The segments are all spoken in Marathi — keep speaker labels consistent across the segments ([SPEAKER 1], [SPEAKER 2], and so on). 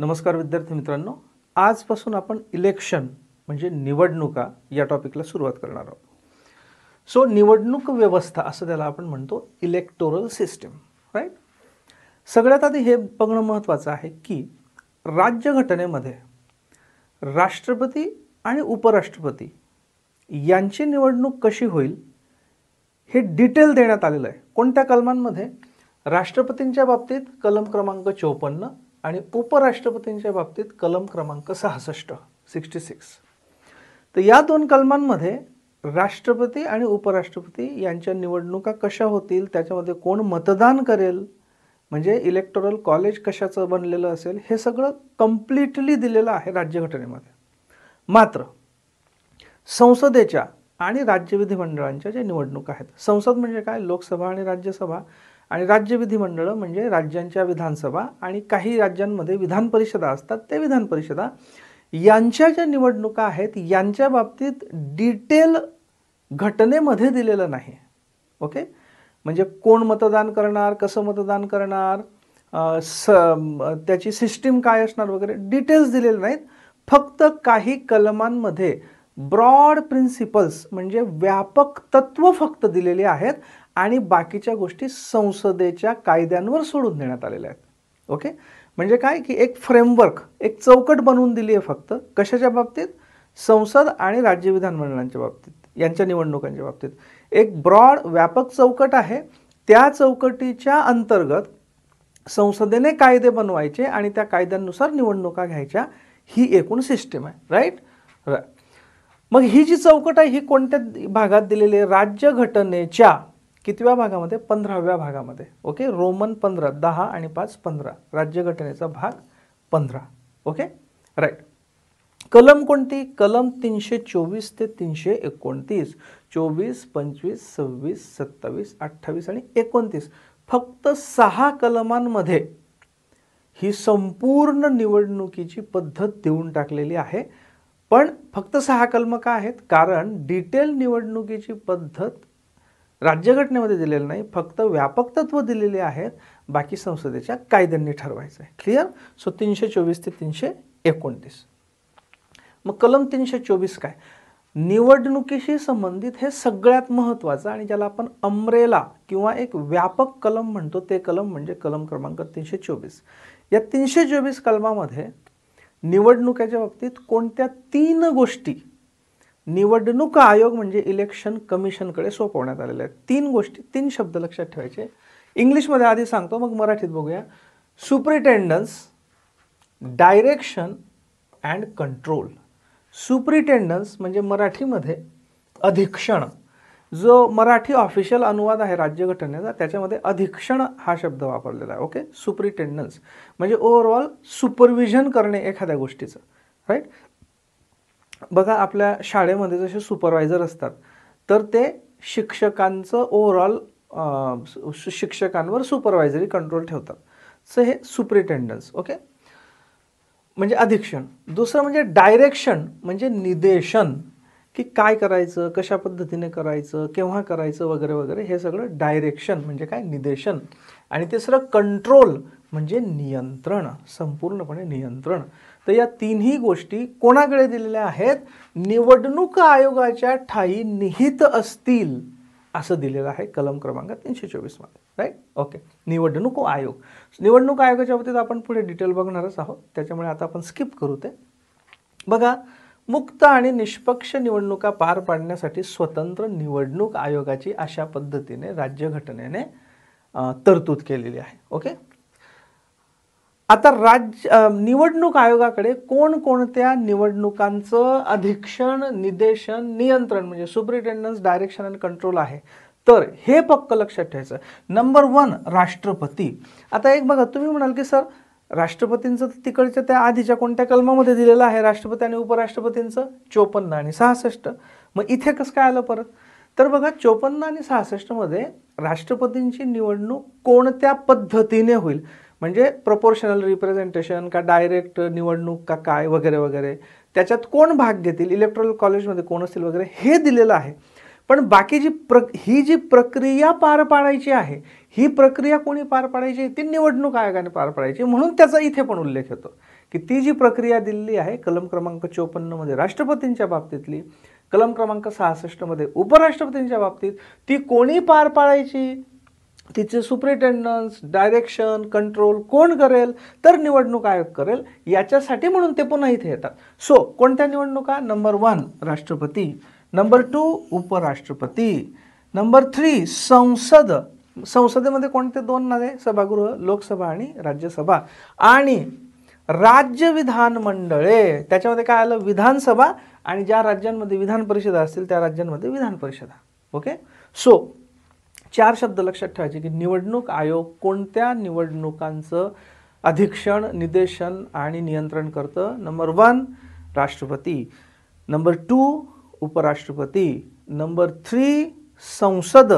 [SPEAKER 1] नमस्कार विद्यार्थी मित्रांनो, आजपासून आपण इलेक्शन म्हणजे निवडणुका या टॉपिकला सुरुवात करणार आहोत. सो निवडणूक व्यवस्था असं त्याला आपण म्हणतो, इलेक्टोरल सिस्टीम, राईट. सगळ्यात आधी हे बघणं महत्त्वाचं आहे की राज्यघटनेमध्ये राष्ट्रपती आणि उपराष्ट्रपती यांची निवडणूक कशी होईल हे डिटेल देण्यात आलेलं आहे. कोणत्या कलमांमध्ये? राष्ट्रपतींच्या बाबतीत कलम क्रमांक 54 आणि उपराष्ट्रपतींच्या बाबतीत कलम क्रमांक 66. तर या दोन कलमांमध्ये राष्ट्रपती आणि उपराष्ट्रपती यांच्या निवडणुका कशा होतील, त्याच्यामध्ये कोण मतदान करेल, म्हणजे इलेक्टोरल कॉलेज कशाचं बनलेलं असेल, हे सगळं कम्प्लिटली दिलेलं आहे राज्यघटनेमध्ये. मात्र संसदेच्या आणि राज्य विधिमंडळांच्या ज्या निवडणुका आहेत, संसद म्हणजे काय? लोकसभा आणि राज्यसभा, आणि राज्य विधिमंडळ म्हणजे राज्यांच्या विधानसभा आणि काही राज्यांमध्ये विधान परिषदा असतात, ते विधान परिषदा यांच्या ज्या निवडणुका आहेत यांच्या बाबतीत डिटेल घटनेमध्ये दिलेलं नाही. ओके, म्हणजे कोण मतदान करणार, कसं मतदान करणार, त्याची सिस्टीम काय असणार वगैरे डिटेल्स दिलेले नाहीत. फक्त काही कलमांमध्ये ब्रॉड प्रिन्सिपल्स म्हणजे व्यापक तत्व फक्त दिलेले आहेत आणि बाकीच्या गोष्टी संसदेच्या कायद्यांवर सोडून देण्यात आलेल्या आहेत. ओके, म्हणजे काय की एक फ्रेमवर्क, एक चौकट बनवून दिली आहे फक्त कशाच्या बाबतीत? संसद आणि राज्य विधानमंडळांच्या बाबतीत, यांच्या निवडणुकांच्या बाबतीत एक ब्रॉड व्यापक चौकट आहे. त्या चौकटीच्या अंतर्गत संसदेने कायदे बनवायचे आणि त्या कायद्यांनुसार निवडणुका घ्यायच्या, ही एकूण सिस्टीम आहे. राईट. मग ही जी चौकट आहे ही कोणत्या भागात दिलेली आहे? राज्यघटनेच्या कितव्या भागामध्ये? 15व्या भागामध्ये. ओके, रोमन 15, 10 आणि 5 15, राज्यघटनेचा भाग 15. Okay, right. कलम कोणती? कलम 324 ते 329, 24, 25, 26, 27, 28 आणि 29. फक्त 6 कलमांमध्ये ही संपूर्ण निवडणुकीची पद्धत देऊन टाकलेली आहे. पण फक्त 6 कलम का आहेत? कारण डिटेल निवडणुकीची पद्धत राज्यघटनेमध्ये दिलेलं नाही, फक्त व्यापक तत्व दिलेले आहेत, बाकी संसदेच्या कायद्यांनी ठरवायचं आहे. क्लिअर? सो 324 ते 329. मग कलम 324 काय? निवडणुकीशी संबंधित हे सगळ्यात महत्त्वाचं आणि ज्याला आपण अम्ब्रेला किंवा एक व्यापक कलम म्हणतो, ते कलम म्हणजे कलम क्रमांक 324. या 324 कलमामध्ये निवडणुकीच्या बाबतीत कोणत्या 3 गोष्टी निवडणूक आयोग म्हणजे इलेक्शन कमिशनकडे सोपवण्यात आलेल्या आहेत? 3 गोष्टी, 3 शब्द लक्षात ठेवायचे. इंग्लिशमध्ये आधी सांगतो, मग मराठीत बघूया. सुपरिटेंडन्स, डायरेक्शन अँड कंट्रोल. सुपरिटेंडन्स म्हणजे मराठीमध्ये अधीक्षण, जो मराठी ऑफिशियल अनुवाद आहे राज्यघटनेचा त्याच्यामध्ये अधीक्षण हा शब्द वापरलेला आहे. ओके, सुपरिटेंडन्स म्हणजे ओव्हरऑल सुपरविजन करणे एखाद्या गोष्टीचं. राईट. बघा, आपल्या शाळेमध्ये जसे सुपरवायझर असतात तर ते शिक्षकांचं ओव्हरऑल शिक्षकांवर सुपरवायझरी कंट्रोल ठेवतात. सो हे सुपरिटेंडन्स. ओके, म्हणजे अधीक्षण. दुसरं म्हणजे डायरेक्शन म्हणजे निर्देशन, की काय करायचं, कशा पद्धतीने करायचं, केव्हा करायचं वगैरे वगैरे, हे सगळं डायरेक्शन म्हणजे काय? निर्देशन. आणि तिसरं कंट्रोल म्हणजे नियंत्रण, संपूर्णपणे नियंत्रण. तर या 3ही गोष्टी कोणाकडे दिलेल्या आहेत? निवडणूक आयोगाच्या ठायी निहित असतील असं दिलेलं आहे कलम क्रमांक 324 मध्ये. राईट. ओके, निवडणूक आयोग. निवडणूक आयोगाच्या बाबतीत आपण पुढे डिटेल बघणारच आहोत, त्याच्यामुळे आता आपण स्किप करू ते. बघा, मुक्त आणि निष्पक्ष निवडणुका पार पाडण्यासाठी स्वतंत्र निवडणूक आयोगाची अशा पद्धतीने राज्यघटनेने तरतूद केलेली आहे. ओके, आता निवडणूक आयोगाकडे कोणकोणत्या निवडणुकांचं अधीक्षण, निर्देशन, नियंत्रण म्हणजे सुपरिटेंडन्स, डायरेक्शन आणि कंट्रोल आहे? तर हे पक्क लक्षात ठेवायचं. नंबर 1 राष्ट्रपती. आता एक बघा, तुम्ही म्हणाल की सर राष्ट्रपतींचं तिकडच्या त्या आधीच्या कोणत्या कलमामध्ये दिलेलं आहे राष्ट्रपती आणि उपराष्ट्रपतींचं? 54 आणि 66. मग इथे कसं काय आलं परत? तर बघा, 54 आणि 66 मध्ये राष्ट्रपतींची निवडणूक कोणत्या पद्धतीने होईल, म्हणजे प्रपोर्शनल रिप्रेझेंटेशन का डायरेक्ट निवडणूक का काय वगैरे वगैरे, त्याच्यात कोण भाग घेतील, इलेक्टोरल कॉलेजमध्ये कोण असतील वगैरे, हे दिलेलं आहे. पण बाकी ही जी प्रक्रिया पार पाडायची आहे, ही प्रक्रिया कोणी पार पाडायची? ती निवडणूक आयोगाने पार पाडायची, म्हणून त्याचा इथे पण उल्लेख होतो की ती जी प्रक्रिया दिलेली आहे कलम क्रमांक 54 मध्ये राष्ट्रपतींच्या बाबतीतली, कलम क्रमांक 66 मध्ये उपराष्ट्रपतींच्या बाबतीत, ती कोणी पार पाडायची, तिचे सुपरिटेंडन्स, डायरेक्शन, कंट्रोल कोण करेल, तर निवडणूक आयोग करेल. याच्यासाठी म्हणून ते पुन्हा इथे येतात. सो कोणत्या निवडणुका? नंबर 1 राष्ट्रपती, नंबर 2 उपराष्ट्रपती, नंबर 3 संसद. संसदेमध्ये कोणते 2 नावे? सभागृह, लोकसभा आणि राज्यसभा. आणि राज्य विधानमंडळे, त्याच्यामध्ये काय आलं? विधानसभा, आणि ज्या राज्यांमध्ये विधान परिषदा असतील त्या राज्यांमध्ये विधान परिषदा. ओके. सो 4 शब्द लक्षात ठेवायचे की निवडणूक आयोग कोणत्या निवडणुकांचं अधीक्षण, निदेशन आणि नियंत्रण करतं? नंबर 1 राष्ट्रपती, नंबर 2 उपराष्ट्रपती, नंबर 3 संसद,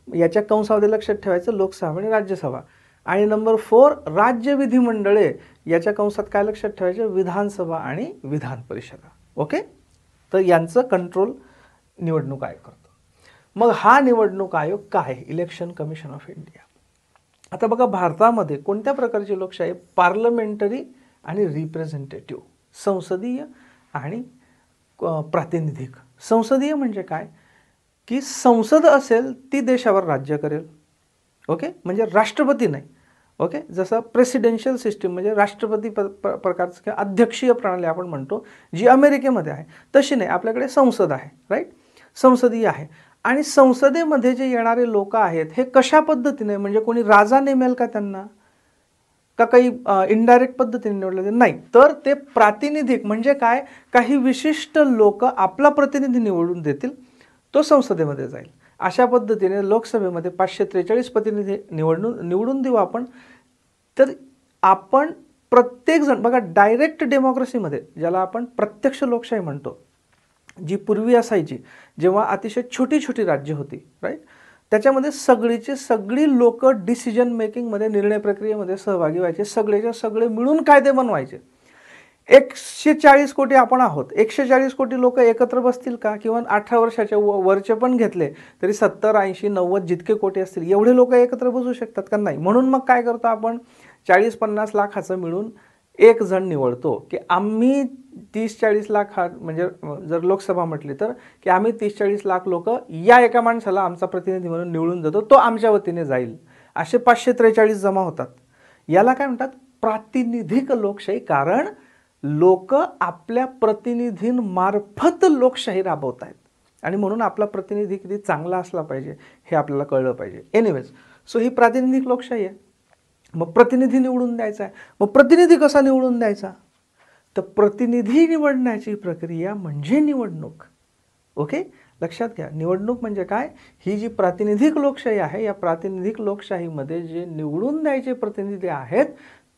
[SPEAKER 1] याच्या कंसामध्ये लक्षात ठेवायचं लोकसभा आणि राज्यसभा, आणि नंबर 4 राज्य विधिमंडळे, याच्या कंसात काय लक्षात ठेवायचं? विधानसभा आणि विधान परिषदा. ओके. तर यांचं कंट्रोल निवडणूक आयोग करतो. मग हा निवडणूक आयोग काय? Election commission of India. आता बघा, भारतामध्ये कोणत्या प्रकारची लोकशाही? पार्लमेंटरी आणि रिप्रेझेंटेटिव्ह, संसदीय आणि प्रातिनिधिक. संसदीय म्हणजे काय? की संसद असेल ती देशावर राज्य करेल. ओके. म्हणजे राष्ट्रपती नाही. ओके. जसं प्रेसिडेन्शियल सिस्टीम म्हणजे राष्ट्रपती प्रकारचं किंवा अध्यक्षीय प्रणाली आपण म्हणतो जी अमेरिकेमध्ये आहे, तशी नाही. आपल्याकडे संसद आहे, राईट. संसदीय आहे. आणि संसदेमध्ये जे येणारे लोक आहेत हे कशा पद्धतीने, म्हणजे कोणी राजा नेमेल का त्यांना, का काही इनडायरेक्ट पद्धतीने निवडले? नाही. तर ते प्रातिनिधिक म्हणजे काय? काही विशिष्ट लोक आपला प्रतिनिधी निवडून देतील, तो संसदेमध्ये जाईल. अशा पद्धतीने लोकसभेमध्ये 543 प्रतिनिधी निवडून देऊ आपण. तर आपण प्रत्येक जण बघा, डायरेक्ट डेमोक्रेसीमध्ये, ज्याला आपण प्रत्यक्ष लोकशाही म्हणतो, जी पूर्वी असायची जेव्हा अतिशय छोटी छोटी राज्य होती, राईट, त्याच्यामध्ये सगळी लोक डिसिजन मेकिंगमध्ये, निर्णय प्रक्रियेमध्ये सहभागी व्हायचे. सगळेच्या सगळे मिळून कायदे बनवायचे. 140 कोटी आपण आहोत. 140 कोटी लोक एकत्र बसतील का? किंवा 18 वर्षाच्या वरचे पण घेतले तरी 70, 80, 90 जितके कोटी असतील एवढे लोक एकत्र बसू शकतात का? नाही. म्हणून मग काय करतो आपण? 40-50 लाखाचं मिळून एक जण निवडतो की आम्ही 30-40 लाख, म्हणजे जर लोकसभा म्हटली तर की आम्ही 30-40 लाख लोक या एका माणसाला आमचा प्रतिनिधी म्हणून निवडून देतो, तो आमच्या वतीने जाईल. असे 543 जमा होतात. याला काय म्हणतात? प्रातिनिधिक लोकशाही. कारण लोक आपल्या प्रतिनिधींमार्फत लोकशाही राबवत आहेत आणि म्हणून आपला प्रतिनिधी किती चांगला असला पाहिजे हे आपल्याला कळलं पाहिजे. एनिवेज, सो ही प्रातिनिधिक लोकशाही आहे. मग प्रतिनिधी निवडून द्यायचा आहे. मग प्रतिनिधी कसा निवडून द्यायचा? तर प्रतिनिधी निवडण्याची प्रक्रिया म्हणजे निवडणूक. ओके. लक्षात घ्या, निवडणूक म्हणजे काय? ही जी प्रातिनिधिक लोकशाही आहे, या प्रातिनिधिक लोकशाहीमध्ये जे निवडून द्यायचे प्रतिनिधी आहेत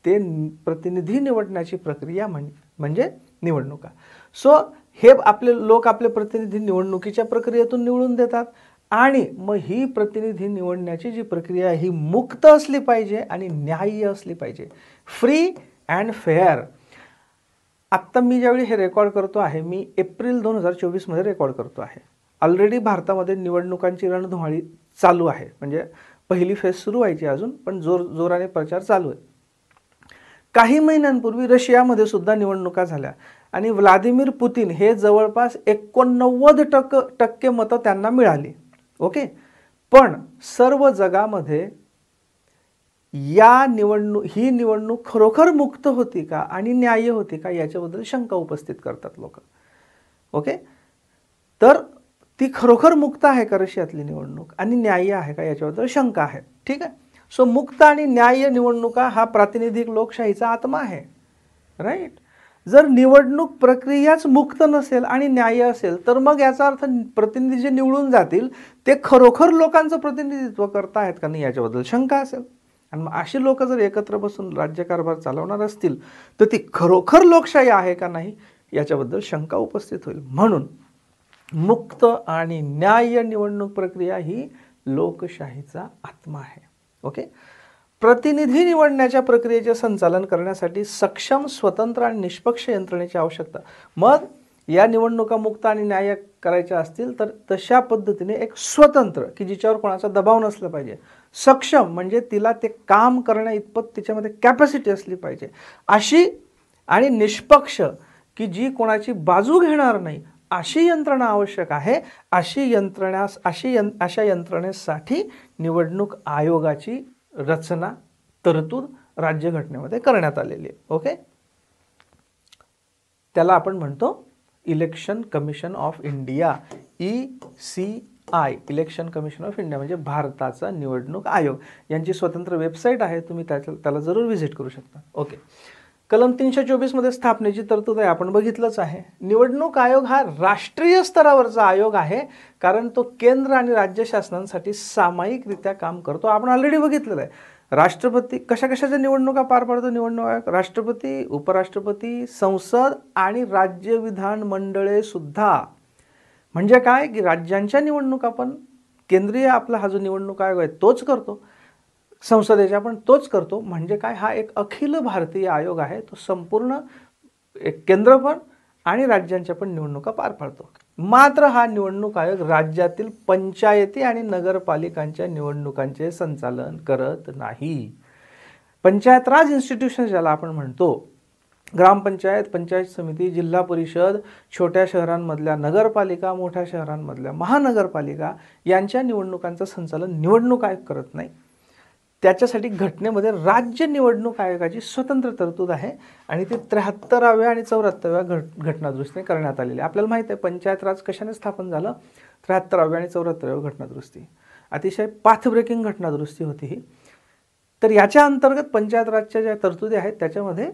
[SPEAKER 1] ते प्रतिनिधी निवडण्याची प्रक्रिया म्हणजे निवडणुका. सो हे आपले लोक आपले प्रतिनिधी निवडणुकीच्या प्रक्रियेतून निवडून देतात. आणि मग ही प्रतिनिधी निवडण्याची जी प्रक्रिया ही मुक्त असली पाहिजे आणि न्याय्य असली पाहिजे, फ्री अँड फेअर. आत्ता मी ज्यावेळी हे रेकॉर्ड करतो आहे, मी एप्रिल 2024 मध्ये रेकॉर्ड करतो आहे. ऑलरेडी भारतामध्ये निवडणुकांची रणधुमाळी चालू आहे. म्हणजे पहिली फेज सुरू व्हायची अजून, पण जोराने प्रचार चालू आहे. काही महिन्यांपूर्वी रशियामध्ये सुद्धा निवडणुका झाल्या आणि व्लादिमीर पुतिन हे जवळपास 89% मतं त्यांना मिळाली. ओके. पण सर्व जगामध्ये ही निवडणूक खरोखर मुक्त होती का आणि न्याय्य होती का याच्याबद्दल शंका उपस्थित करतात लोक. ओके. तर ती खरोखर मुक्त आहे का रशियातली निवडणूक आणि न्याय्य आहे का याच्याबद्दल शंका आहे. ठीक आहे. सो मुक्त आणि न्याय्य निवडणुका हा प्रातिनिधिक लोकशाहीचा आत्मा आहे, राईट. जर निवडणूक प्रक्रियाच मुक्त नसेल आणि न्याय्य असेल तर मग याचा अर्थ प्रतिनिधी जे निवडून जातील ते खरोखर लोकांचं प्रतिनिधित्व करतायत का नाही याच्याबद्दल शंका असेल. आणि मग अशी लोक जर एकत्र बसून राज्यकारभार चालवणार असतील तर ती खरोखर लोकशाही आहे का नाही याच्याबद्दल शंका उपस्थित होईल. म्हणून मुक्त आणि न्याय्य निवडणूक प्रक्रिया ही लोकशाहीचा आत्मा आहे. ओके. प्रतिनिधी निवडण्याच्या प्रक्रियेचे संचालन करण्यासाठी सक्षम, स्वतंत्र आणि निष्पक्ष यंत्रणेची आवश्यकता. मग या निवडणुका मुक्त आणि न्याय्य करायच्या असतील तर तशा पद्धतीने एक स्वतंत्र की जिच्यावर कोणाचा दबाव नसला पाहिजे, सक्षम म्हणजे तिला ते काम करण्या इतपत तिच्यामध्ये कॅपॅसिटी असली पाहिजे, अशी आणि निष्पक्ष, की जी कोणाची बाजू घेणार नाही अशी यंत्रणा आवश्यक आहे. अशा यंत्रणेसाठी निवडणूक आयोगाची रचना, तरतूद राज्यघटनेमध्ये करण्यात आलेली आहे. ओके, त्याला आपण म्हणतो election commission of India, ECI, election commission of India म्हणजे भारताचा निवडणूक आयोग. यांची स्वतंत्र वेबसाईट आहे, तुम्ही त्याला जरूर व्हिजिट करू शकता. ओके, कलम 324 मध्ये स्थापनेची तरतूद आहे, आपण बघितलंच आहे. निवडणूक आयोग हा राष्ट्रीय स्तरावरचा आयोग आहे, कारण तो केंद्र आणि राज्य शासनांसाठी सामायिकरित्या काम करतो. आपण ऑलरेडी बघितलेलं आहे. राष्ट्रपती कशाच्या निवडणुका पार पाडतो निवडणूक आयोग? राष्ट्रपती, उपराष्ट्रपती, संसद आणि राज्य विधान मंडळे सुद्धा. म्हणजे काय की राज्यांच्या निवडणुका पण केंद्रीय आपला हा जो निवडणूक आयोग आहे तोच करतो, संसदेच्या पण तोच करतो. म्हणजे काय, हा एक अखिल भारतीय आयोग आहे. तो संपूर्ण एक केंद्र पण आणि राज्यांच्या पण निवडणुका पार पाडतो. मात्र हा निवडणूक आयोग राज्यातील पंचायती आणि नगरपालिकांच्या निवडणुकांचे संचालन करत नाही. पंचायत राज इन्स्टिट्यूशन ज्याला आपण म्हणतो, ग्रामपंचायत, पंचायत समिती, जिल्हा परिषद, छोट्या शहरांमधल्या नगरपालिका, मोठ्या शहरांमधल्या महानगरपालिका यांच्या निवडणुकांचं संचालन निवडणूक आयोग करत नाही. त्याच्यासाठी घटनेमध्ये राज्य निवडणूक आयोगाची स्वतंत्र तरतूद आहे आणि ती 73व्या आणि 74व्या घटनादुरुस्तीने करण्यात आलेली. आपल्याला माहिती आहे पंचायत राज कशाने स्थापन झालं? 73व्या आणि 74व्या घटनादुरुस्ती. अतिशय पाथ ब्रेकिंग घटनादुरुस्ती होती ही. तर याच्या अंतर्गत पंचायत राजच्या ज्या तरतुदी आहेत त्याच्यामध्ये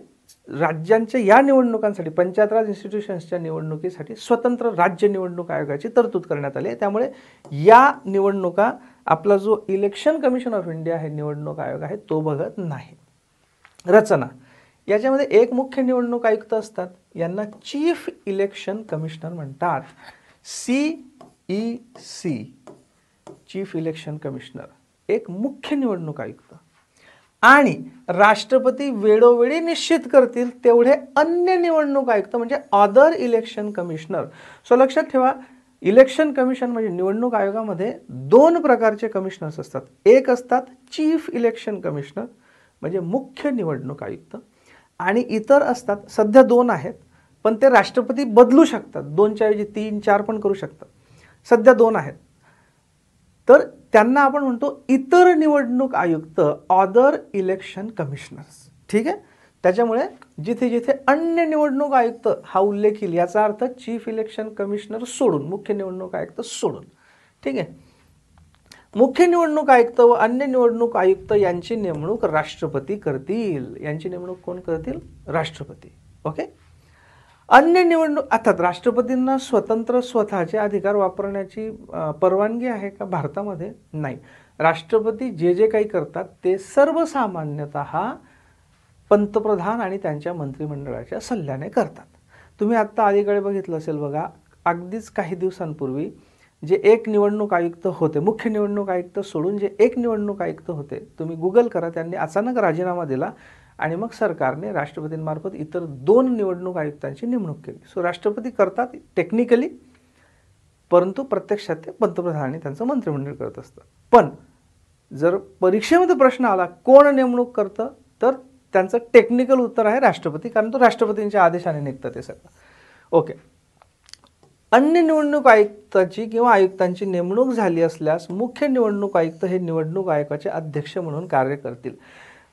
[SPEAKER 1] राज्यांच्या या निवडणुकांसाठी, पंचायत राज इन्स्टिट्यूशन्सच्या निवडणुकीसाठी स्वतंत्र राज्य निवडणूक आयोगाची तरतूद करण्यात आली आहे. त्यामुळे या निवडणुका आपला जो इलेक्शन कमिशन ऑफ इंडिया हे निवडणूक आयोग आहे तो बघत नाही. रचना, याच्यामध्ये एक मुख्य निवडणूक आयुक्त असतात, यांना चीफ इलेक्शन कमिशनर म्हणतात. CEC, चीफ इलेक्शन कमिशनर, एक मुख्य निवडणूक आयुक्त. आणि राष्ट्रपती वेळोवेळी निश्चित करतील तेवढे अन्य निवडणूक आयुक्त म्हणजे अदर इलेक्शन कमिशनर. सो लक्षात ठेवा, इलेक्शन कमिशन म्हणजे निवडणूक आयोगामध्ये दोन प्रकारचे कमिशनर्स असतात. एक असतात चीफ इलेक्शन कमिशनर म्हणजे मुख्य निवडणूक आयुक्त, आणि इतर असतात, सध्या दोन आहेत पण ते राष्ट्रपती बदलू शकतात, दोनच्या ऐवजी 3, 4 पण करू शकतात. सध्या दोन आहेत, तर त्यांना आपण म्हणतो इतर निवडणूक आयुक्त, अदर इलेक्शन कमिशनर्स. ठीक आहे, त्याच्यामुळे जिथे जिथे अन्य निवडणूक आयुक्त हा उल्लेख येईल याचा अर्थ चीफ इलेक्शन कमिशनर सोडून, मुख्य निवडणूक आयुक्त सोडून. ठीक आहे, मुख्य निवडणूक आयुक्त व अन्य निवडणूक आयुक्त यांची नेमणूक राष्ट्रपती करतील. यांची नेमणूक कोण करतील? राष्ट्रपती. ओके, अन्य निवडणूक, अर्थात राष्ट्रपतींना स्वतंत्र स्वतःचे अधिकार वापरण्याची परवानगी आहे का भारतामध्ये? नाही. राष्ट्रपती जे जे काही करतात ते सर्वसामान्यतः पंतप्रधान आणि त्यांच्या मंत्रिमंडळाच्या सल्ल्याने करतात. तुम्ही आत्ता अलीकडे बघितलं असेल बघा, अगदीच काही दिवसांपूर्वी जे एक निवडणूक आयुक्त होते, मुख्य निवडणूक आयुक्त सोडून जे एक निवडणूक आयुक्त होते, तुम्ही गुगल करा, त्यांनी अचानक राजीनामा दिला आणि मग सरकारने राष्ट्रपतींमार्फत इतर 2 निवडणूक आयुक्तांची नेमणूक केली. सो राष्ट्रपती करतात टेक्निकली, परंतु प्रत्यक्षात ते पंतप्रधान आणि त्यांचं मंत्रिमंडळ करत असतं. पण जर परीक्षेमध्ये प्रश्न आला कोण नेमणूक करतं, तर त्यांचं टेक्निकल उत्तर आहे राष्ट्रपती, कारण तो राष्ट्रपतींच्या आदेशाने निघतं ते सगळं. ओके, अन्य निवडणूक आयुक्ताची किंवा आयुक्तांची नेमणूक झाली असल्यास मुख्य निवडणूक आयुक्त हे निवडणूक आयोगाचे अध्यक्ष म्हणून कार्य करतील.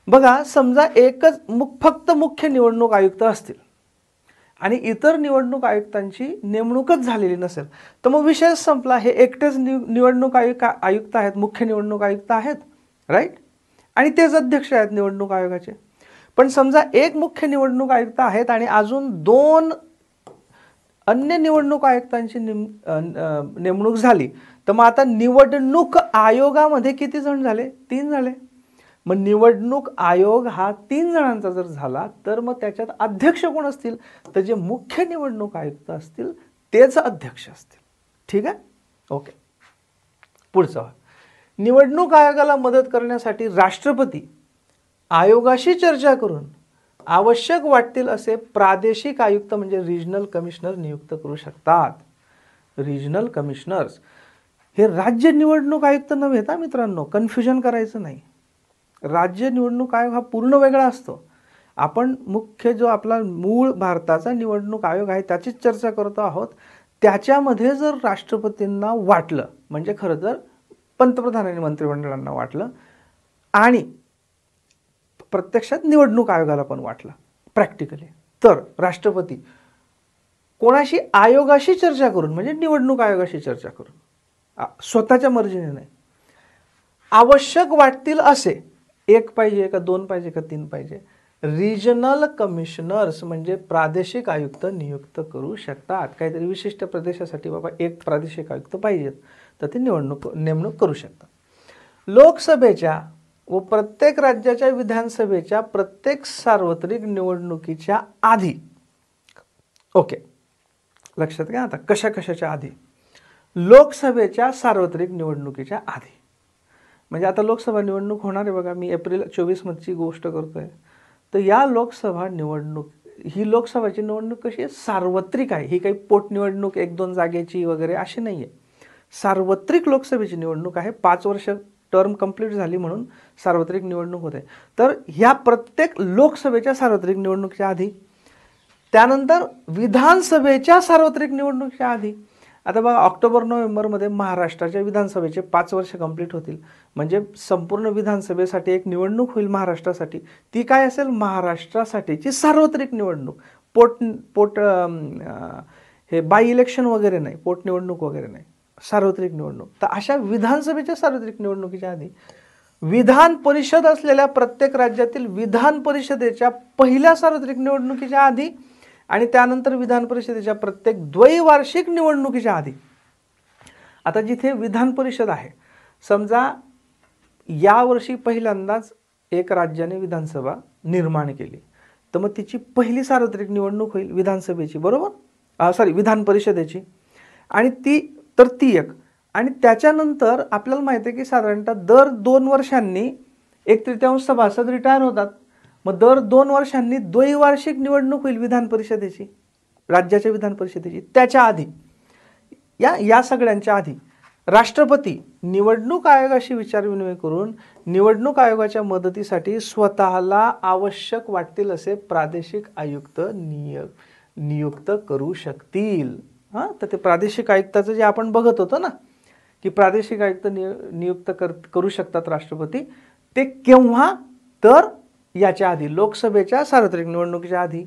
[SPEAKER 1] बघा, समजा एकच फक्त मुख्य निवडणूक आयुक्त असतील आणि इतर निवडणूक आयुक्तांची नेमणूकच झालेली नसेल, तर मग विषय संपला. हे एकटेच निवडणूक आयुक्त आहेत, मुख्य निवडणूक आयुक्त आहेत, राईट, आणि तेच अध्यक्ष आहेत निवडणूक आयोगाचे. पण समजा एक मुख्य निवडणूक आयुक्त आहेत आणि अजून 2 अन्य निवडणूक आयुक्तांची नेमणूक झाली, तर मग आता निवडणूक आयोगामध्ये किती जण झाले? 3 झाले. मग निवडणूक आयोग हा 3 जणांचा जर झाला तर मग त्याच्यात अध्यक्ष कोण असतील? तर जे मुख्य निवडणूक आयुक्त असतील तेच अध्यक्ष असतील. ठीक आहे, ओके. पुढचं, निवडणूक आयोगाला मदत करण्यासाठी राष्ट्रपती आयोगाशी चर्चा करून आवश्यक वाटतील असे प्रादेशिक आयुक्त म्हणजे रिजनल कमिशनर नियुक्त करू शकतात. रिजनल कमिशनर्स हे राज्य निवडणूक आयुक्त नव्हे मित्रांनो, कन्फ्युजन करायचं नाही. राज्य निवडणूक आयोग हा पूर्ण वेगळा असतो आपण मुख्य जो आपला मूळ भारताचा निवडणूक आयोग आहे त्याचीच चर्चा करतो आहोत. त्याच्यामध्ये जर राष्ट्रपतींना वाटलं, म्हणजे खरं तर पंतप्रधानांनी मंत्रिमंडळांना वाटलं आणि प्रत्यक्षात निवडणूक आयोगाला पण वाटलं प्रॅक्टिकली, तर राष्ट्रपती कोणाशी, आयोगाशी चर्चा करून, म्हणजे निवडणूक आयोगाशी चर्चा करून, स्वतःच्या मर्जीने नाही, आवश्यक वाटतील असे, 1 पाहिजे का 2 पाहिजे का 3 पाहिजे, रिजनल कमिशनर्स म्हणजे प्रादेशिक आयुक्त नियुक्त करू शकतात. काहीतरी विशिष्ट प्रदेशासाठी बाबा 1 प्रादेशिक आयुक्त पाहिजेत, तर ते नेमणूक करू शकतात. लोकसभेच्या व प्रत्येक राज्याच्या विधानसभेच्या प्रत्येक सार्वत्रिक निवडणुकीच्या आधी, ओके लक्षात घ्या आता, कशाच्या आधी, लोकसभेच्या सार्वत्रिक निवडणुकीच्या आधी, म्हणजे आता लोकसभा निवडणूक होणार आहे बघा, मी एप्रिल 24 मधची गोष्ट करतोय. तर या लोकसभा निवडणूक, ही लोकसभाची निवडणूक कशी आहे, सार्वत्रिक आहे. ही काही पोटनिवडणूक 1-2 जागेची वगैरे अशी नाही आहे. सार्वत्रिक लोकसभेची निवडणूक आहे. 5 वर्ष टर्म कंप्लीट झाली म्हणून सार्वत्रिक निवडणूक होते. तर ह्या प्रत्येक लोकसभेच्या सार्वत्रिक निवडणुकीच्या आधी, त्यानंतर विधानसभेच्या सार्वत्रिक निवडणुकीच्या आधी, आता बघा ऑक्टोबर-नोव्हेंबरमध्ये महाराष्ट्राच्या विधानसभेचे 5 वर्ष कंप्लीट होतील, म्हणजे संपूर्ण विधानसभेसाठी एक निवडणूक होईल महाराष्ट्रासाठी. ती काय असेल, महाराष्ट्रासाठीची सार्वत्रिक निवडणूक. हे बाय इलेक्शन वगैरे नाही, पोटनिवडणूक वगैरे नाही, सार्वत्रिक निवडणूक. तर अशा विधानसभेच्या सार्वत्रिक निवडणुकीच्या आधी, विधान परिषद असलेल्या प्रत्येक राज्यातील विधान परिषदेच्या पहिल्या सार्वत्रिक निवडणुकीच्या आधी आणि त्यानंतर विधान परिषदेच्या प्रत्येक द्वैवार्षिक निवडणुकीच्या आधी. आता जिथे विधान परिषद आहे, समजा यावर्षी पहिल्यांदाच एक राज्याने विधानसभा निर्माण केली, तर मग तिची पहिली सार्वत्रिक निवडणूक होईल विधानसभेची, बरोबर, विधान परिषदेची, आणि ती एक. आणि त्याच्यानंतर आपल्याला माहिती आहे की साधारणतः दर 2 वर्षांनी 1/3 सभासद रिटायर होतात. मग दर 2 वर्षांनी द्वैवार्षिक निवडणूक होईल विधान परिषदेची, राज्याच्या विधान परिषदेची. त्याच्या आधी, या सगळ्यांच्या आधी राष्ट्रपती निवडणूक आयोगाशी विचारविनिमय करून निवडणूक आयोगाच्या मदतीसाठी स्वतःला आवश्यक वाटतील असे प्रादेशिक आयुक्त नियुक्त करू शकतील. तर ते प्रादेशिक आयुक्ताचं जे आपण बघत होतो ना, की प्रादेशिक आयुक्त नियुक्त करू शकतात राष्ट्रपती, ते केव्हा, तर याच्या आधी, लोकसभेच्या सार्वत्रिक निवडणुकीच्या आधी,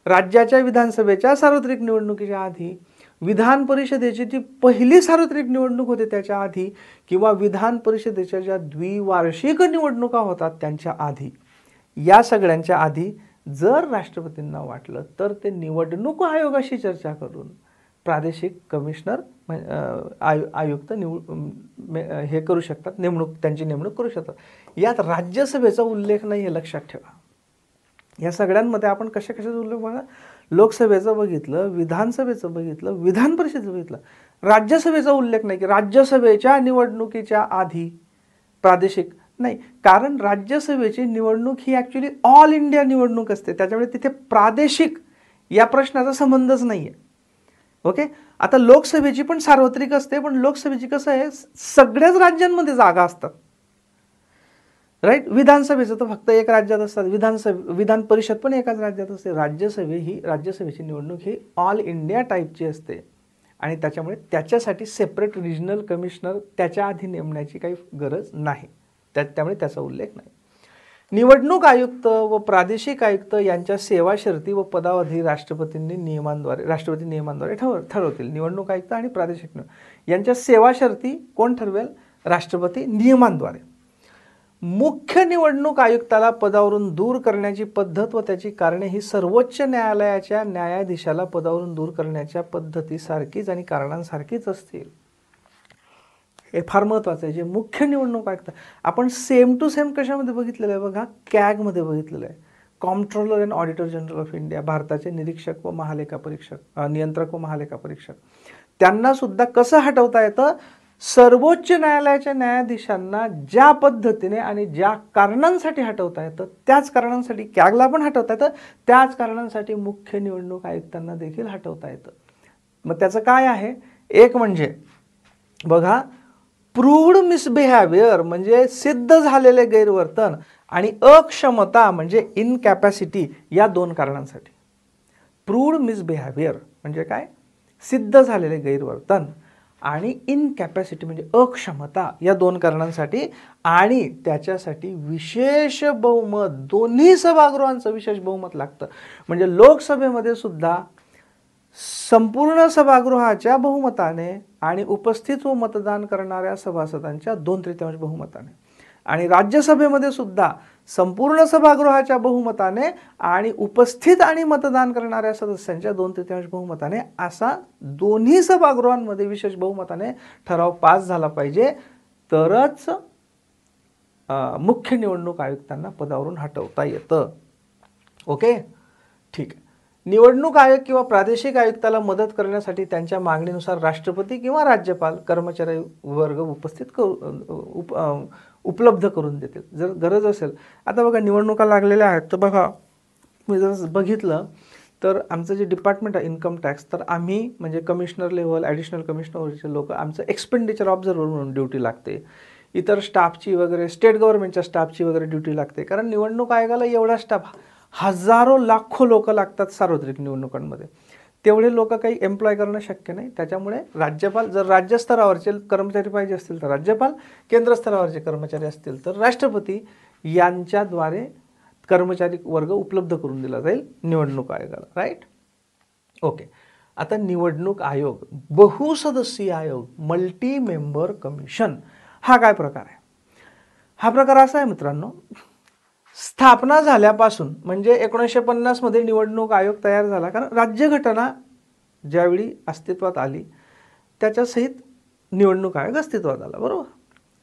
[SPEAKER 1] राज्याच्या विधानसभेच्या सार्वत्रिक निवडणुकीच्या आधी, विधान परिषदेची जी पहिली सार्वत्रिक निवडणूक होते त्याच्या आधी, किंवा विधान परिषदेच्या ज्या द्विवार्षिक निवडणुका होतात त्यांच्या आधी. या सगळ्यांच्या आधी जर राष्ट्रपतींना वाटलं तर ते निवडणूक आयोगाशी चर्चा करून प्रादेशिक कमिशनर आयुक्त हे करू शकतात, त्यांची नेमणूक करू शकतात. यात राज्यसभेचा उल्लेख नाही, हे लक्षात ठेवा. या सगळ्यांमध्ये आपण कशाचा उल्लेख बघा, लोकसभेचं बघितलं, विधानसभेचं बघितलं, विधान परिषदेचं बघितलं, राज्यसभेचा उल्लेख नाही की राज्यसभेच्या निवडणुकीच्या आधी प्रादेशिक नाही, कारण राज्यसभेची निवडणूक ही ॲक्च्युली ऑल इंडिया निवडणूक असते, त्याच्यामुळे तिथे प्रादेशिक या प्रश्नाचा संबंधच नाही आहे. ओके, आता लोकसभेची पण सार्वत्रिक असते, पण लोकसभेची कसं आहे, सगळ्याच राज्यांमध्ये जागा असतात, राईट. विधानसभेचं तर फक्त एक राज्यात असतात, विधान परिषद पण एकाच राज्यात असते. राज्यसभेची निवडणूक ही ऑल इंडिया टाईपची असते आणि त्याच्यामुळे त्याच्यासाठी सेपरेट रिजनल कमिशनर त्याच्या आधी नेमण्याची काही गरज नाही, त्यामुळे त्याचा उल्लेख नाही. निवडणूक आयुक्त व प्रादेशिक आयुक्त यांच्या सेवा शर्ती व पदावधी राष्ट्रपती नियमांद्वारे ठरवतील. निवडणूक आयुक्त आणि प्रादेशिक यांच्या सेवा शर्ती कोण ठरवेल, राष्ट्रपती नियमांद्वारे. मुख्य निवडणूक आयुक्ताला पदावरून दूर करण्याची पद्धत व त्याची कारणे ही सर्वोच्च न्यायालयाच्या न्यायाधीशाला पदावरून दूर करण्याच्या पद्धतीसारखीच आणि कारणांसारखीच असतील. हे फार महत्त्वाचं आहे. जे मुख्य निवडणूक आयुक्त आपण सेम टू सेम कशामध्ये बघितलेलं आहे बघा, कॅगमध्ये बघितलेलं आहे. Comptroller and auditor general of India, भारताचे निरीक्षक व नियंत्रक व महालेखा परीक्षक, त्यांना सुद्धा कसं हटवता येतं, सर्वोच्च न्यायालयाच्या न्यायाधीशांना ज्या पद्धतीने आणि ज्या कारणांसाठी हटवता येतं त्याच कारणांसाठी कॅगला पण हटवता येतं, त्याच कारणांसाठी मुख्य निवडणूक आयुक्तांना देखील हटवता येतं. मग त्याचं काय आहे, एक म्हणजे बघा, प्रूव्ड मिसबिहेवियर म्हणजे सिद्ध झालेले गैरवर्तन आणि अक्षमता म्हणजे इनकॅपॅसिटी या दोन कारणांसाठी. प्रूव्ड मिसबिहेवियर म्हणजे काय, सिद्ध झालेले गैरवर्तन, आणि इनकॅपॅसिटी म्हणजे अक्षमता या दोन कारणांसाठी, आणि त्याच्यासाठी विशेष बहुमत, दोन्ही सभागृहांचं विशेष बहुमत लागतं. म्हणजे लोकसभेमध्ये सुद्धा संपूर्ण सभागृहाच्या बहुमताने आणि उपस्थित व मतदान करणाऱ्या सभासदांच्या 2/3 बहुमताने, आणि राज्यसभेमध्ये सुद्धा संपूर्ण सभागृहाच्या बहुमताने आणि उपस्थित आणि मतदान करणाऱ्या सदस्यांच्या 2/3 बहुमताने, असा दोन्ही सभागृहांमध्ये विशेष बहुमताने ठराव पास झाला पाहिजे, तरच मुख्य निवडणूक आयुक्तांना पदावरून हटवता येतं. ओके, ठीक आहे. निवडणूक आयोग किंवा प्रादेशिक आयुक्ताला मदत करण्यासाठी त्यांच्या मागणीनुसार राष्ट्रपती किंवा राज्यपाल कर्मचारी वर्ग उपलब्ध करून देतील जर गरज असेल. आता बघा निवडणुका लागलेल्या आहेत, तर बघा मी जर बघितलं तर आमचं जे डिपार्टमेंट आहे इन्कम टॅक्स, तर आम्ही म्हणजे कमिशनर लेव्हल, ॲडिशनल कमिशनरचे लोक, आमचं एक्सपेंडिचर ऑब्झर्वर म्हणून ड्युटी लागते. इतर स्टाफची वगैरे, स्टेट गव्हर्नमेंटच्या स्टाफची वगैरे ड्युटी लागते, कारण निवडणूक आयोगाला एवढा स्टाफ, हजारो लाखो लोक लागतात सार्वत्रिक निवडणुकांमध्ये. तेवढे लोक काही एम्प्लॉय करणं शक्य नाही. त्याच्यामुळे राज्यपाल, जर राज्यस्तरावरचे कर्मचारी पाहिजे असतील तर राज्यपाल, केंद्र स्तरावरचे कर्मचारी असतील तर राष्ट्रपती यांच्याद्वारे कर्मचारी वर्ग उपलब्ध करून दिला जाईल निवडणूक आयोगाला. Right, okay. आता निवडणूक आयोग, बहुसदस्यीय आयोग, मल्टी मेंबर कमिशन, हा काय प्रकार आहे? हा प्रकार असा आहे मित्रांनो, स्थापना झाल्यापासून म्हणजे 1950 मध्ये निवडणूक आयोग तयार झाला, कारण राज्यघटना ज्यावेळी अस्तित्वात आली त्याच्यासहित निवडणूक आयोग अस्तित्वात आला, बरोबर.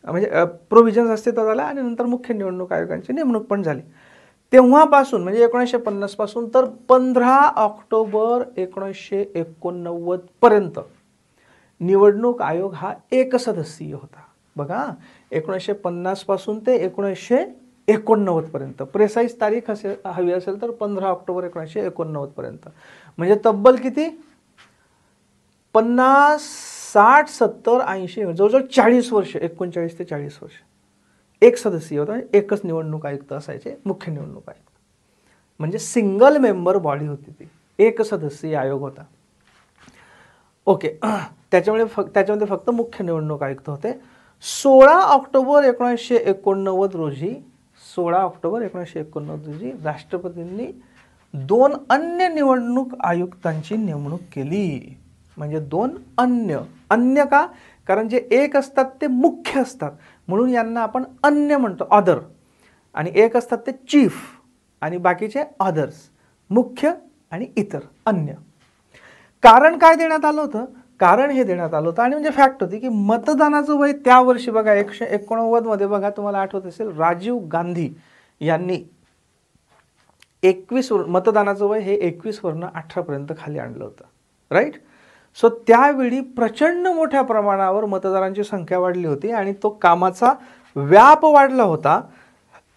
[SPEAKER 1] म्हणजे प्रोव्हिजन्स अस्तित्वात आला आणि नंतर मुख्य निवडणूक आयोगाची नेमणूक पण झाली. तेव्हापासून म्हणजे 1950 पासून तर 15 ऑक्टोबर 1989 पर्यंत निवडणूक आयोग हा एकसदस्यीय होता. बघा, 1950 पासून ते 1989 पर्यंत, प्रेसाईज तारीख हवी असेल तर 15 ऑक्टोबर 1989 पर्यंत, म्हणजे तब्बल किती, 50, 60, 70, 80, जवळजवळ 40 वर्ष, 39 ते 40 वर्ष एक सदस्यीय होता. एकच निवडणूक आयुक्त असायचे, मुख्य निवडणूक आयुक्त, म्हणजे सिंगल मेंबर बॉडी होती ती, एक सदस्यीय आयोग होता. ओके, त्याच्यामध्ये फक्त मुख्य निवडणूक आयुक्त होते. 16 ऑक्टोबर 1989 रोजी 16 ऑक्टोबर 1989 रोजी राष्ट्रपतींनी 2 अन्य निवडणूक आयुक्तांची नेमणूक केली. म्हणजे 2 अन्य का, कारण जे एक असतात ते मुख्य असतात म्हणून यांना आपण अन्य म्हणतो, अदर, आणि एक असतात ते चीफ आणि बाकीचे अदर्स, मुख्य आणि इतर, अन्य. कारण काय देण्यात आलं होतं? कारण हे देण्यात आलं होतं आणि म्हणजे फॅक्ट होती की मतदानाचं वय त्या वर्षी बघा 1989 मध्ये बघा, तुम्हाला आठवत असेल राजीव गांधी यांनी 21 मतदानाचं वय हे 21 वरनं 18 पर्यंत खाली आणलं होतं. राईट, सो त्यावेळी प्रचंड मोठ्या प्रमाणावर मतदारांची संख्या वाढली होती आणि तो कामाचा व्याप वाढला होता,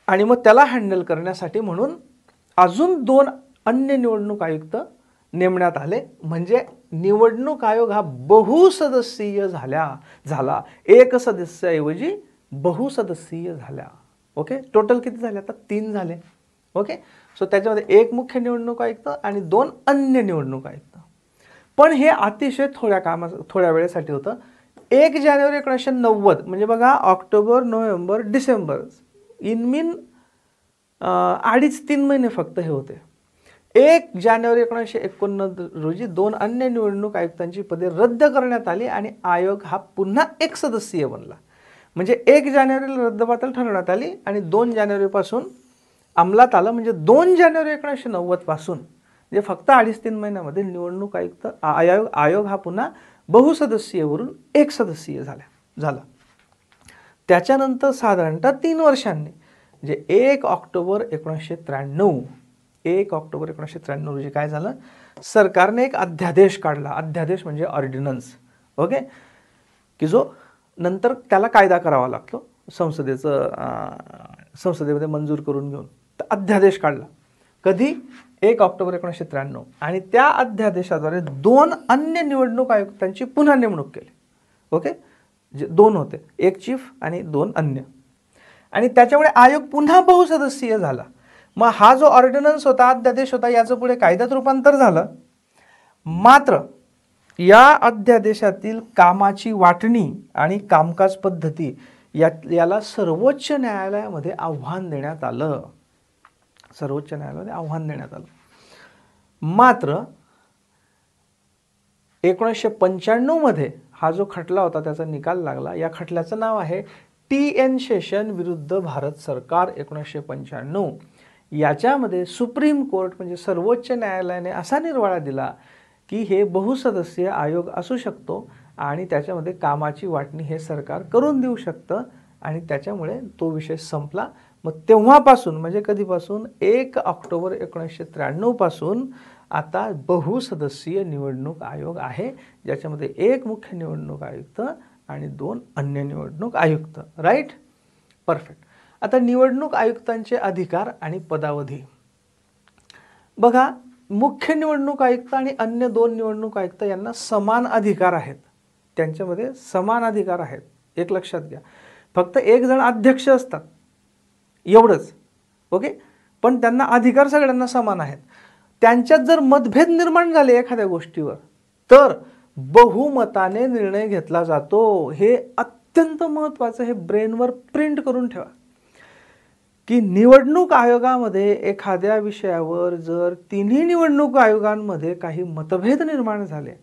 [SPEAKER 1] आणि मग त्याला हँडल करण्यासाठी म्हणून अजून 2 अन्य निवडणूक आयुक्त नेमण्यात आले. म्हणजे निवडणूक आयोग हा बहुसदस्यीय झाला, एक सदस्याऐवजी बहुसदस्यीय झाला. ओके, टोटल किती झाले आता? 3 झाले. ओके, सो त्याच्यामध्ये एक मुख्य निवडणूक आयुक्त आणि 2 अन्य निवडणूक आयुक्त. पण हे अतिशय थोड्या वेळेसाठी होतं. 1 जानेवारी 1990 म्हणजे बघा, ऑक्टोबर, नोव्हेंबर, डिसेंबर, इनमीन 2.5-3 महिने फक्त हे होते. 1 जानेवारी 1989 रोजी 2 अन्य निवडणूक आयुक्तांची पदे रद्द करण्यात आली आणि आयोग हा पुन्हा एक सदस्यीय बनला. म्हणजे 1 जानेवारीला रद्दबातल ठरवण्यात आली आणि 2 जानेवारीपासून अंमलात आलं. म्हणजे 2 जानेवारी 1990 पासून म्हणजे फक्त 2.5-3 महिन्यामध्ये निवडणूक आयुक्त आयोग हा पुन्हा बहुसदस्यीयवरून एक सदस्यीय झाला. त्याच्यानंतर साधारणतः 3 वर्षांनी म्हणजे 1 ऑक्टोबर 1993 रोजी काय झालं, सरकारने एक अध्यादेश काढला. अध्यादेश म्हणजे ऑर्डिनन्स. ओके, की जो नंतर त्याला कायदा करावा लागतो, संसदेमध्ये मंजूर करून घेऊन. तर अध्यादेश काढला कधी, 1 ऑक्टोबर 1993, आणि त्या अध्यादेशाद्वारे 2 अन्य निवडणूक आयुक्तांची पुन्हा नेमणूक केली. ओके, जे 2 होते, एक चीफ आणि 2 अन्य. आणि त्याच्यामुळे आयोग पुन्हा बहुसदस्यीय झाला. मग हा जो ऑर्डिनन्स होता, अध्यादेश होता, याचं पुढे कायद्यात रूपांतर झालं. मात्र या अध्यादेशातील कामाची वाटणी आणि कामकाज पद्धती याला सर्वोच्च न्यायालयामध्ये आव्हान देण्यात आलं. सर्वोच्च न्यायालयामध्ये आव्हान देण्यात आलं. मात्र 1995 मध्ये हा जो खटला होता त्याचा निकाल लागला. या खटल्याचं नाव आहे TN शेषन विरुद्ध भारत सरकार 1995. याच्यामध्ये सुप्रीम कोर्ट म्हणजे सर्वोच्च न्यायालयाने असा निर्वाळा दिला की हे बहुसदस्यीय आयोग असू शकतो आणि त्याच्यामध्ये कामाची वाटणी हे सरकार करून देऊ शकतं आणि त्याच्यामुळे तो विषय संपला. मग तेव्हापासून म्हणजे कधीपासून 1 ऑक्टोबर 1993 पासून आता बहुसदस्यीय निवडणूक आयोग आहे, ज्याच्यामध्ये 1 मुख्य निवडणूक आयुक्त आणि 2 अन्य निवडणूक आयुक्त. Right, perfect. आता निवडणूक आयुक्तांचे अधिकार आणि पदावधी बघा. मुख्य निवडणूक आयुक्त आणि अन्य 2 निवडणूक आयुक्त यांना समान अधिकार आहेत. त्यांच्यामध्ये समान अधिकार आहेत, एक लक्षात घ्या. फक्त एक जण अध्यक्ष असतात एवढंच, ओके. पण त्यांना अधिकार सगळ्यांना समान आहेत. त्यांच्यात जर मतभेद निर्माण झाले एखाद्या गोष्टीवर तर बहुमताने निर्णय घेतला जातो. हे अत्यंत महत्त्वाचं, हे ब्रेनवर प्रिंट करून ठेवा की निवडणूक आयोगामध्ये एखाद्या विषयावर जर तिन्ही निवडणूक आयोगांमध्ये काही मतभेद निर्माण झाले,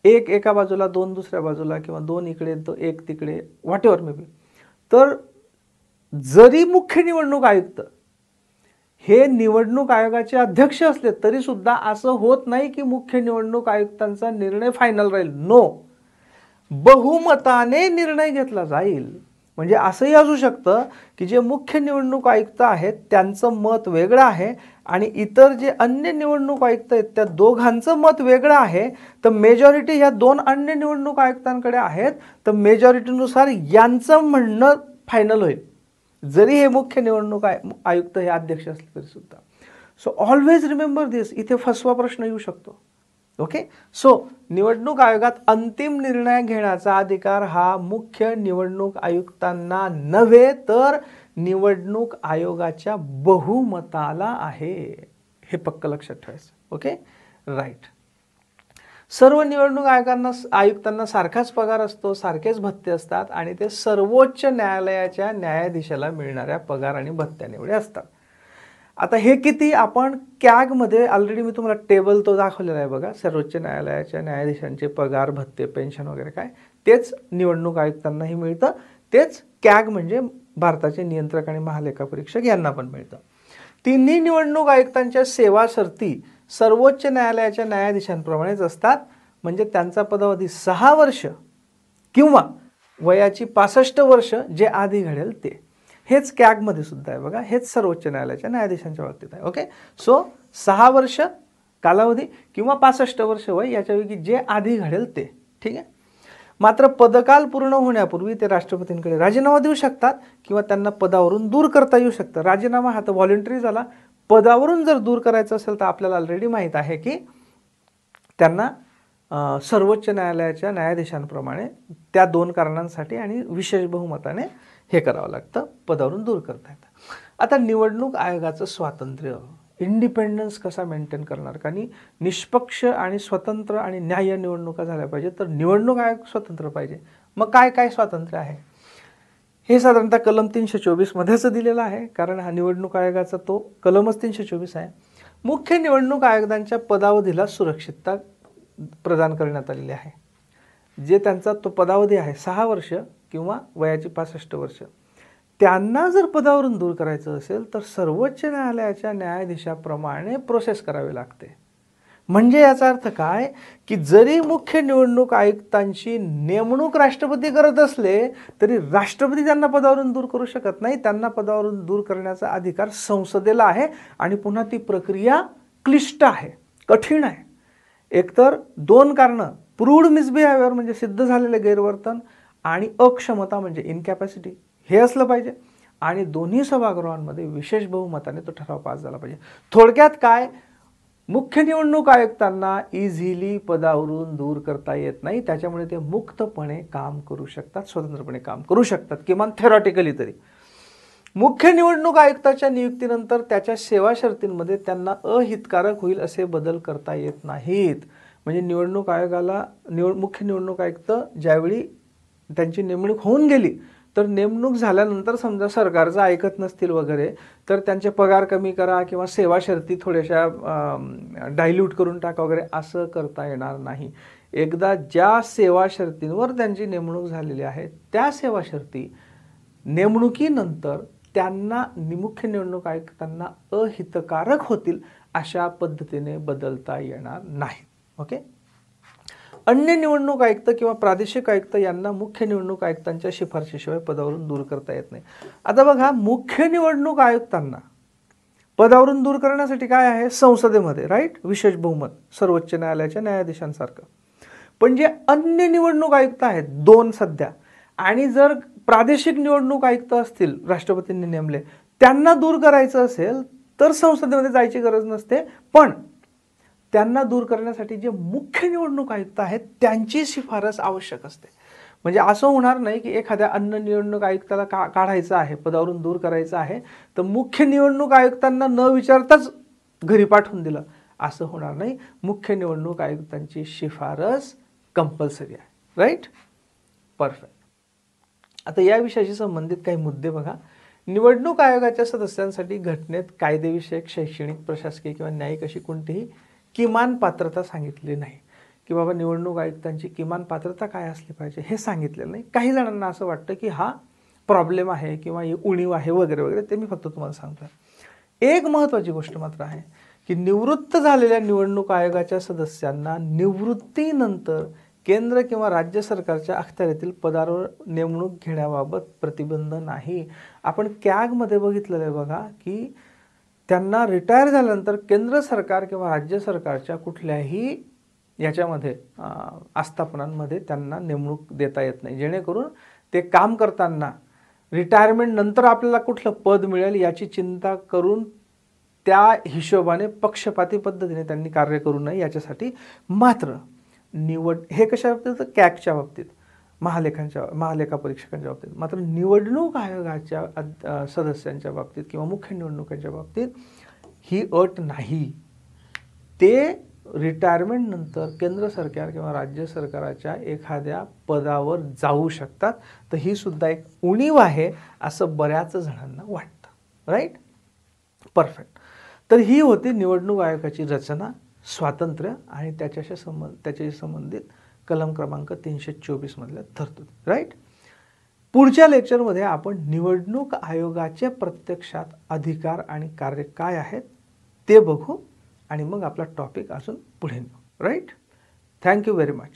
[SPEAKER 1] एक एका बाजूला, 2 दुसऱ्या बाजूला, किंवा 2 इकडे 1 तिकडे, व्हॉटएव्हर मे बी, तर जरी मुख्य निवडणूक आयुक्त हे निवडणूक आयोगाचे अध्यक्ष असले तरी सुद्धा असं होत नाही की मुख्य निवडणूक आयुक्तांचा निर्णय फायनल राहील. नो, बहुमताने निर्णय घेतला जाईल. म्हणजे असंही असू शकतं की जे मुख्य निवडणूक आयुक्त आहेत त्यांचं मत वेगळं आहे आणि इतर जे अन्य निवडणूक आयुक्त आहेत त्या दोघांचं मत वेगळं आहे, तर मेजॉरिटी ह्या 2 अन्य निवडणूक आयुक्तांकडे आहेत, तर मेजॉरिटीनुसार यांचं म्हणणं फायनल होईल, जरी हे मुख्य निवडणूक आयुक्त हे अध्यक्ष असले तरी सुद्धा. सो ऑलवेज रिमेंबर दिस. इथे फसवा प्रश्न येऊ शकतो, ओके. सो निवडणूक आयोगात अंतिम निर्णय घेण्याचा अधिकार हा मुख्य निवडणूक आयुक्तांना नव्हे तर निवडणूक आयोगाच्या बहुमताला आहे. हे पक्क लक्षात ठेवायचं, ओके. राईट. सर्व निवडणूक आयुक्तांना सारखाच पगार असतो, सारखेच भत्ते असतात आणि ते सर्वोच्च न्यायालयाच्या न्यायाधीशाला मिळणाऱ्या पगार आणि भत्त्याने असतात. आता हे किती आपण कॅगमध्ये ऑलरेडी मी तुम्हाला टेबल तो दाखवलेला आहे बघा. सर्वोच्च न्यायालयाच्या न्यायाधीशांचे पगार, भत्ते, पेन्शन वगैरे काय तेच निवडणूक आयुक्तांनाही मिळतं. तेच कॅग म्हणजे भारताचे नियंत्रक आणि महालेखा परीक्षक यांना पण मिळतं. तिन्ही निवडणूक आयुक्तांच्या सेवा शर्ती सर्वोच्च न्यायालयाच्या न्यायाधीशांप्रमाणेच असतात. म्हणजे त्यांचा पदावधी 6 वर्ष किंवा वयाची 65 वर्ष जे आधी घडेल ते. हेच कॅगमध्ये सुद्धा आहे बघा. हेच सर्वोच्च न्यायालयाच्या न्यायाधीशांच्या बाबतीत आहे, ओके. सो 6 वर्ष कालावधी किंवा 65 वर्ष वय याच्यापैकी जे आधी घडेल ते, ठीक आहे. मात्र पदकाल पूर्ण होण्यापूर्वी ते राष्ट्रपतींकडे राजीनामा देऊ शकतात किंवा त्यांना पदावरून दूर करता येऊ शकतं. राजीनामा हा तर व्हॉलंटरी झाला. पदावरून जर दूर करायचं असेल तर आपल्याला ऑलरेडी माहीत आहे की त्यांना सर्वोच्च न्यायालयाच्या न्यायाधीशांप्रमाणे त्या 2 कारणांसाठी आणि विशेष बहुमताने हे करावं लागतं, पदावरून दूर करता येतं. आता निवडणूक आयोगाचं स्वातंत्र्य, इंडिपेंडन्स कसा मेंटेन करणार, कारण निष्पक्ष आणि स्वतंत्र आणि न्याय्य निवडणुका झाल्या पाहिजे, तर निवडणूक आयोग स्वतंत्र पाहिजे. मग काय काय स्वातंत्र्य आहे हे साधारणतः कलम 324 मध्येच दिलेलं आहे, कारण हा निवडणूक आयोगाचा तो कलमच 324 आहे. मुख्य निवडणूक आयुक्तांच्या पदावधीला सुरक्षितता प्रदान करण्यात आलेली आहे. जे त्यांचा तो पदावधी आहे 6 वर्ष किंवा वयाची 65 वर्ष, त्यांना जर पदावरून दूर करायचं असेल तर सर्वोच्च न्यायालयाच्या न्यायाधीशाप्रमाणे प्रोसेस करावी लागते. म्हणजे याचा अर्थ काय की जरी मुख्य निवडणूक आयुक्तांची नेमणूक राष्ट्रपती करत असले तरी राष्ट्रपती त्यांना पदावरून दूर करू शकत नाही. त्यांना पदावरून दूर करण्याचा अधिकार संसदेला आहे आणि पुन्हा ती प्रक्रिया क्लिष्ट आहे, कठीण आहे. एकतर 2 कारणं, प्रूव्ड मिसबिहेवियर म्हणजे सिद्ध झालेले गैरवर्तन आणि अक्षमता म्हणजे इनकॅपॅसिटी हे असलं पाहिजे आणि दोन्ही सभागृहांमध्ये विशेष बहुमताने तो ठराव पास झाला पाहिजे. थोडक्यात काय, मुख्य निवडणूक आयुक्तांना इझिली पदावरून दूर करता येत नाही, त्याच्यामुळे ते मुक्तपणे काम करू शकतात, स्वतंत्रपणे काम करू शकतात, किमान थेरॉटिकली तरी. मुख्य निवडणूक आयुक्ताच्या नियुक्तीनंतर त्याच्या सेवा शर्तींमध्ये त्यांना अहितकारक होईल असे बदल करता येत नाहीत. म्हणजे निवडणूक आयोगाला मुख्य निवडणूक आयुक्त ज्यावेळी त्यांची नेमणूक होऊन गेली तर नेमणूक झाल्यानंतर समजा सरकारचं ऐकत नसतील वगैरे तर त्यांचे पगार कमी करा किंवा सेवा शर्ती थोड्याशा डायल्यूट करून टाका वगैरे असं करता येणार नाही. एकदा ज्या सेवा शर्तींवर त्यांची नेमणूक झालेली आहे त्या सेवा शर्ती नेमणुकीनंतर त्यांना मुख्य निवडणूक आयुक्तांना अहितकारक होतील अशा पद्धतीने बदलता येणार नाही. ओके. अन्य निवडणूक आयुक्त किंवा प्रादेशिक आयुक्त यांना मुख्य निवडणूक आयुक्तांच्या शिफारशीशिवाय पदावरून दूर करता येत नाही. आता बघा, मुख्य निवडणूक आयुक्तांना पदावरून दूर करण्यासाठी काय आहे? संसदेमध्ये राईट विशेष बहुमत, सर्वोच्च न्यायालयाच्या न्यायाधीशांसारखं. पण जे अन्य निवडणूक आयुक्त आहेत 2 सध्या, आणि जर प्रादेशिक निवडणूक आयुक्त असतील राष्ट्रपतींनी नेमले, त्यांना दूर करायचं असेल तर संसदेमध्ये जायची गरज नसते. पण त्यांना दूर करण्यासाठी जे मुख्य निवडणूक आयुक्त आहेत त्यांची शिफारस आवश्यक असते. म्हणजे असं होणार नाही की एखाद्या अन्य निवडणूक आयुक्ताला काढायचं आहे, पदावरून दूर करायचं आहे, तर मुख्य निवडणूक आयुक्तांना न विचारताच घरी पाठवून दिलं, असं होणार नाही. मुख्य निवडणूक आयुक्तांची शिफारस कंपल्सरी आहे. राईट. परफेक्ट. आता या विषयाशी संबंधित काही मुद्दे बघा. निवडणूक आयोगाच्या सदस्यांसाठी घटनेत कायदेविषयक, शैक्षणिक, प्रशासकीय किंवा न्यायिक अशी कोणतीही किमान पात्रता सांगितली नाही की बाबा निवडणूक आयुक्तांची किमान पात्रता काय असली पाहिजे हे सांगितलेलं नाही. काही जणांना असं वाटतं की हा प्रॉब्लेम आहे किंवा ही उणीव आहे वगैरे वगैरे. ते मी फक्त तुम्हाला सांगतोय. एक महत्त्वाची गोष्ट मात्र आहे की निवृत्त झालेल्या निवडणूक आयोगाच्या सदस्यांना निवृत्तीनंतर केंद्र किंवा राज्य सरकारच्या अखत्यारीतील पदावर नेमणूक घेण्याबाबत प्रतिबंध नाही. आपण कॅगमध्ये बघितलेलं आहे बघा की त्यांना रिटायर झाल्यानंतर केंद्र सरकार किंवा राज्य सरकारच्या कुठल्याही याच्यामध्ये आस्थापनांमध्ये त्यांना नेमणूक देता येत नाही, जेणेकरून ते काम करताना रिटायरमेंट नंतर आपल्याला कुठलं पद मिळेल याची चिंता करून त्या हिशोबाने पक्षपाती पद्धतीने त्यांनी कार्य करू नये याच्यासाठी. मात्र हे कशा बाबतीत? कॅगच्या बाबतीत, महालेखा परीक्षकांच्या बाबतीत. मात्र निवडणूक आयोगाच्या सदस्यांच्या बाबतीत किंवा मुख्य निवडणुकांच्या बाबतीत ही अट नाही. ते रिटायरमेंट नंतर केंद्र सरकार किंवा राज्य सरकाराच्या एखाद्या पदावर जाऊ शकतात. तर ही सुद्धा एक उणीव आहे असं बऱ्याच जणांना वाटतं. राईट. परफेक्ट. तर ही होती निवडणूक आयोगाची रचना, स्वातंत्र्य आणि त्याच्याशी संबंधित कलम क्रमांक 324 मधल्या तरतुदी. राईट. पुढच्या लेक्चरमध्ये आपण निवडणूक आयोगाचे प्रत्यक्षात अधिकार आणि कार्य काय आहेत ते बघू आणि मग आपला टॉपिक अजून पुढे नेऊ. राईट. Thank you very much.